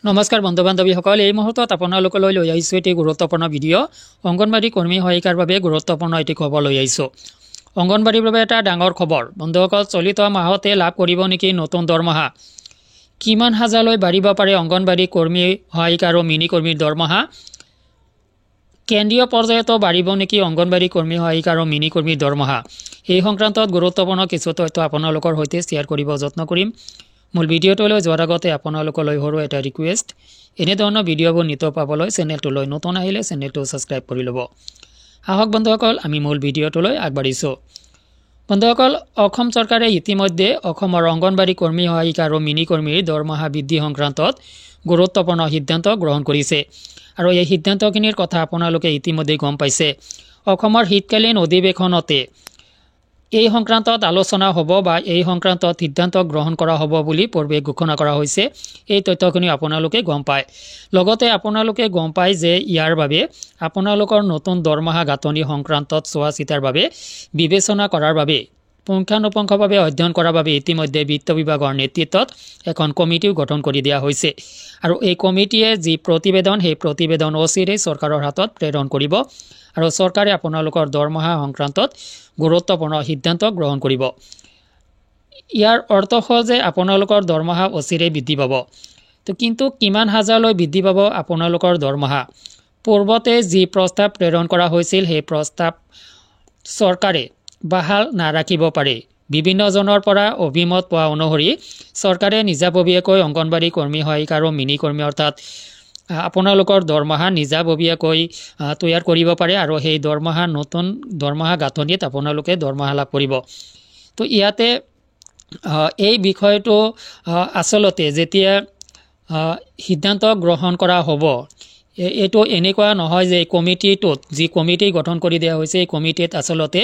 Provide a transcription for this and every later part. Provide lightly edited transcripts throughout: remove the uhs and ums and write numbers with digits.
নমস্কাৰ বন্ধু বান্ধৱীসকল, এই মুহূৰ্তত আপোনালোকলৈ লৈ আহিছোঁ এটি গুৰুত্বপূৰ্ণ ভিডিঅ'। অংগনবাড়ী কৰ্মী সহায়িকাৰ বাবে গুৰুত্বপূৰ্ণ এটি খবৰ লৈ আহিছোঁ। অংগনবাড়ীৰ বাবে এটা ডাঙৰ খবৰ। বন্ধুসকল, চলিত মাহতে লাভ কৰিব নেকি নতুন দৰমহা? কিমান হাজাৰলৈ বাঢ়িব পাৰে অংগনবাড়ী কৰ্মী সহায়িকা আৰু মিনি কৰ্মীৰ দৰমহা? কেন্দ্ৰীয় পৰ্যায়তো বাঢ়িব নেকি অংগনবাড়ী কৰ্মী সহায়িকা আৰু মিনি কৰ্মীৰ দৰমহা? এই সংক্ৰান্তত গুৰুত্বপূৰ্ণ কিছু তথ্য আপোনালোকৰ সৈতে শ্বেয়াৰ কৰিব যত্ন কৰিম। মূল ভিডিঅ'টোলৈ যোৱাৰ আগতে আপোনালোকলৈ সৰু এটা ৰিকুৱেষ্ট, এনেধৰণৰ ভিডিঅ'বোৰ নিতৌ পাবলৈ চেনেলটোলৈ নতুন আহিলে চেনেলটো ছাবস্ক্ৰাইব কৰি ল'ব। আহক বন্ধুসকল, আমি মূল ভিডিঅ'টোলৈ আগবাঢ়িছোঁ। বন্ধুসকল, অসম চৰকাৰে ইতিমধ্যে অসমৰ অংগনবাড়ী কৰ্মী সহায়িকা আৰু মিনি কৰ্মীৰ দৰমহা বৃদ্ধি সংক্ৰান্তত গুৰুত্বপূৰ্ণ সিদ্ধান্ত গ্ৰহণ কৰিছে। আৰু এই সিদ্ধান্তখিনিৰ কথা আপোনালোকে ইতিমধ্যে গম পাইছে। অসমৰ শীতকালীন অধিৱেশনতে এই সংক্ৰান্তত আলোচনা হ'ব বা এই সংক্ৰান্তত সিদ্ধান্ত গ্ৰহণ কৰা হ'ব বুলি পূৰ্বে ঘোষণা কৰা হৈছে। এই তথ্যখিনি আপোনালোকে গম পায়। লগতে আপোনালোকে গম পায় যে ইয়াৰ বাবে আপোনালোকৰ নতুন দৰমহা গাঁথনি সংক্ৰান্তত চোৱা চিতাৰ বাবে বিবেচনা কৰাৰ বাবে পুংখানুপুংখভাৱে অধ্যয়ন কৰাৰ বাবে ইতিমধ্যে বিত্ত বিভাগৰ নেতৃত্বত এখন কমিটিও গঠন কৰি দিয়া হৈছে। আৰু এই কমিটিয়ে যি প্ৰতিবেদন, সেই প্ৰতিবেদন অচিৰেই চৰকাৰৰ হাতত প্ৰেৰণ কৰিব আৰু চৰকাৰে আপোনালোকৰ দৰমহা সংক্ৰান্তত গুৰুত্বপূৰ্ণ সিদ্ধান্ত গ্ৰহণ কৰিব। ইয়াৰ অৰ্থ হ'ল যে আপোনালোকৰ দৰমহা অচিৰেই বৃদ্ধি পাব। কিন্তু কিমান হাজাৰলৈ বৃদ্ধি পাব আপোনালোকৰ দৰমহা? পূৰ্বতে যি প্ৰস্তাৱ প্ৰেৰণ কৰা হৈছিল সেই প্ৰস্তাৱ চৰকাৰে বাহাল নাৰাখিব পাৰে। বিভিন্নজনৰ পৰা অভিমত পোৱা অনুসৰি চৰকাৰে নিজাববীয়াকৈ অংগনবাড়ী কৰ্মী সহায়িকা আৰু মিনি কৰ্মী অৰ্থাৎ আপোনালোকৰ দৰমহা নিজাববীয়াকৈ তৈয়াৰ কৰিব পাৰে আৰু সেই নতুন দৰমহা গাঁথনিত আপোনালোকে দৰমহা লাভ কৰিব। তো ইয়াতে এই বিষয়টো আচলতে যেতিয়া সিদ্ধান্ত গ্ৰহণ কৰা হ'ব, এইটো এনেকুৱা নহয় যে এই কমিটিটোত যি কমিটি গঠন কৰি দিয়া হৈছে, এই কমিটিত আচলতে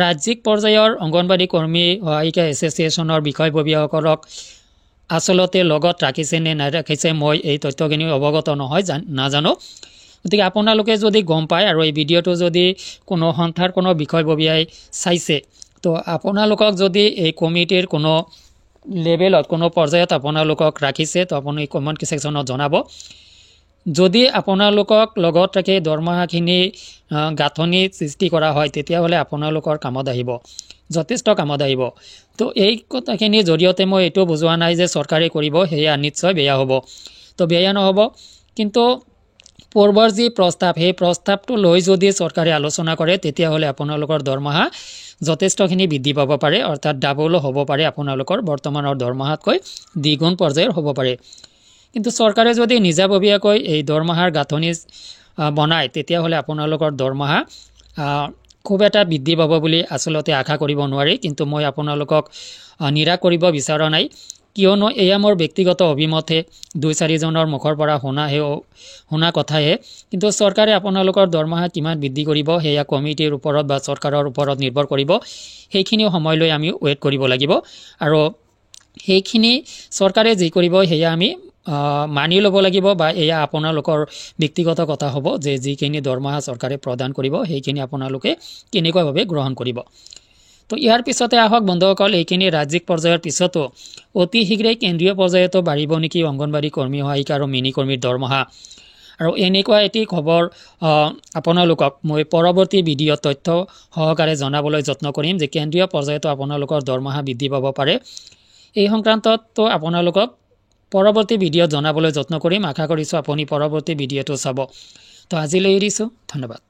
ৰাজ্যিক পৰ্যায়ৰ অংগনবাড়ী কৰ্মী সহায়িকা এছ'চিয়েশ্যনৰ বিষয়ববীয়াসকলক আচলতে লগত ৰাখিছে নে নাৰাখিছে মই এই তথ্যখিনি অৱগত নহয়, নাজানো। গতিকে আপোনালোকে যদি গম পায় আৰু এই ভিডিঅ'টো যদি কোনো সন্থাৰ কোনো বিষয়ববীয়াই চাইছে, তো আপোনালোকক যদি এই কমিটিৰ কোনো লেভেলত কোনো পৰ্যায়ত আপোনালোকক ৰাখিছে, তো আপুনি কমেণ্ট ছেকশ্যনত জনাব। যদি আপোনালোকক লগত ৰাখি দৰমহাখিনি গাঁথনি সৃষ্টি কৰা হয়, তেতিয়াহ'লে আপোনালোকৰ কামত আহিব, যথেষ্ট কামত আহিব। তো এই কথাখিনিৰ জৰিয়তে মই এইটো বুজোৱা নাই যে চৰকাৰে কৰিব সেয়া নিশ্চয় বেয়া হ'ব, তো বেয়া নহ'ব। কিন্তু পূৰ্বৰ যি প্ৰস্তাৱ, সেই প্ৰস্তাৱটো লৈ যদি চৰকাৰে আলোচনা কৰে, তেতিয়াহ'লে আপোনালোকৰ দৰমহা যথেষ্টখিনি বৃদ্ধি পাব পাৰে, অৰ্থাৎ ডাবলো হ'ব পাৰে, আপোনালোকৰ বৰ্তমানৰ দৰমহাতকৈ দ্বিগুণ পৰ্যায়ৰ হ'ব পাৰে। কিন্তু চৰকাৰে যদি নিজাববীয়াকৈ এই দৰমহাৰ গাঁথনি বনায়, তেতিয়াহ'লে আপোনালোকৰ দৰমহা খুব এটা বৃদ্ধি পাব বুলি আচলতে আশা কৰিব নোৱাৰি। কিন্তু মই আপোনালোকক নিৰাশ কৰিব বিচৰা নাই, কিয়নো এয়া মোৰ ব্যক্তিগত অভিমতহে, 2-4জনৰ মুখৰ পৰা শুনা কথাহে। কিন্তু চৰকাৰে আপোনালোকৰ দৰমহা কিমান বৃদ্ধি কৰিব সেয়া কমিটিৰ ওপৰত বা চৰকাৰৰ ওপৰত নিৰ্ভৰ কৰিব। সেইখিনি সময়লৈ আমি ৱেইট কৰিব লাগিব আৰু সেইখিনি চৰকাৰে যি কৰিব সেয়া আমি মানি ল'ব লাগিব, বা এয়া আপোনালোকৰ ব্যক্তিগত কথা হ'ব যে যিখিনি দৰমহা চৰকাৰে প্ৰদান কৰিব সেইখিনি আপোনালোকে কেনেকুৱাভাৱে গ্ৰহণ কৰিব। তো ইয়াৰ পিছতে আহক বন্ধুসকল, এইখিনি ৰাজ্যিক পৰ্যায়ৰ পিছতো অতি শীঘ্ৰেই কেন্দ্ৰীয় পৰ্যায়তো বাঢ়িব নেকি অংগনবাড়ী কৰ্মী সহায়িকা আৰু মিনি কৰ্মীৰ দৰমহা? আৰু এনেকুৱা এটি খবৰ আপোনালোকক মই পৰৱৰ্তী ভিডিঅ'ত তথ্য সহকাৰে জনাবলৈ যত্ন কৰিম যে কেন্দ্ৰীয় পৰ্যায়তো আপোনালোকৰ দৰমহা বৃদ্ধি পাব পাৰে। এই সংক্ৰান্ততো আপোনালোকক পৰৱৰ্তী ভিডিঅ'ত জনাবলৈ যত্ন কৰিম। আশা কৰিছোঁ আপুনি পৰৱৰ্তী ভিডিঅ'টো চাব। তো আজিলৈ এৰিছোঁ, ধন্যবাদ।